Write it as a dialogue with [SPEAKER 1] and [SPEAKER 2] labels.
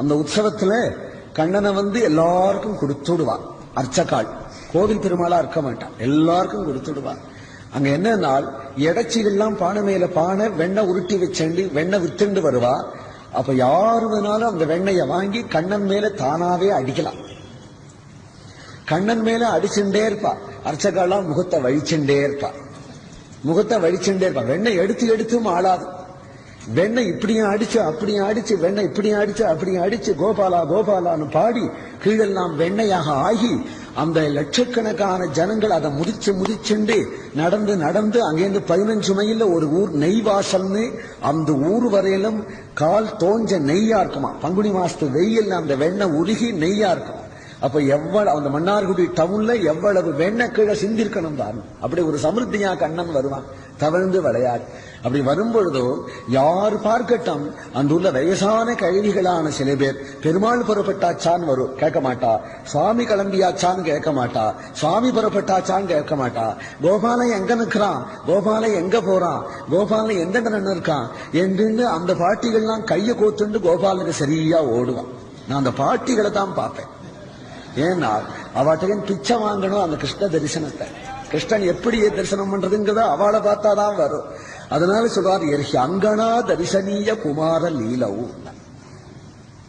[SPEAKER 1] அந்த உற்சவத்துல கண்ணனை எல்லாருக்கும் கொடுத்துடுவான். அர்ச்சகாள் கோவில் பெருமாளா இருக்க மாட்டான், எல்லாருக்கும் கொடுத்துடுவான். அங்க என்னன்னா இடைச்சிகள்லாம் பானை மேல பானை வெண்ணெய் உருட்டி வச்சேண்டி வெண்ணெய் வித்துண்டு வருவா. அப்ப யாரு வேணாலும் அந்த வெண்ணைய வாங்கி கண்ணன் மேல தானாவே அடிக்கலாம். கண்ணன் மேல அடிச்சுட்டே இருப்பா. அர்ச்சகாலாம் முகத்தை வழிச்சுட்டே இருப்பா, முகத்தை வழிச்சுட்டே இருப்பா. வெண்ணெய் எடுத்து எடுத்தும் ஆளாது. வெண்ணெய் இப்படியும் அடிச்சு அப்படியும் அடிச்சு, வெண்ணெய் இப்படியும் அடிச்சு அப்படியும் அடிச்சு, கோபாலா கோபாலான்னு பாடி கீழெல்லாம் வெண்ணையாக ஆகி அந்த லட்சக்கணக்கான ஜனங்கள் அதை முடிச்சுண்டு நடந்து நடந்து அங்கேருந்து 15 மைல்ல ஒரு ஊர் நெய்வாசல்னு, அந்த ஊர் வரையிலும் கால் தோஞ்ச நெய்யா இருக்குமா. பங்குனி மாசத்து வெயில் அந்த வெண்ணெய் உருகி நெய்யா இருக்கும். அப்ப எவ்வளவு அந்த மன்னார்குடி டவுன்ல எவ்வளவு வெண்ணெய் கீழே சிந்திருக்கணும் தான். அப்படி ஒரு சமிருத்தியா கண்ணன் வருவான் தவழ்ந்து விளையாடு. அப்படி வரும்பொழுதோ யாரு பார்க்கட்டும், அந்த உள்ள வயசான கழுவிகளான சில பேர் பெருமாள் புறப்பட்டாச்சான்னு வரும், கேட்க மாட்டா. சுவாமி கிளம்பியாச்சான்னு கேட்க மாட்டா. சுவாமி புறப்பட்டாச்சான்னு கேட்க மாட்டா. கோபாலன் எங்க நிற்கிறான், கோபாலன் எங்க போறான், கோபாலன் எந்த நின்று இருக்கான் என்று அந்த பாட்டிகள்லாம் கையை கோத்துண்டு கோபாலனுக்கு சரியா ஓடுவான். நான் அந்த பாட்டிகளை தான் பார்ப்பேன். ஏன்னா அவட்டையும் பிச்சை வாங்கணும் அந்த கிருஷ்ண தரிசனத்தை. கிருஷ்ணன் எப்படி தரிசனம் பண்றதுங்கிறத அவளை பார்த்தாதான் வரும். அதனால சொல்றாரு, அங்கனா தரிசனீய குமார லீலவு.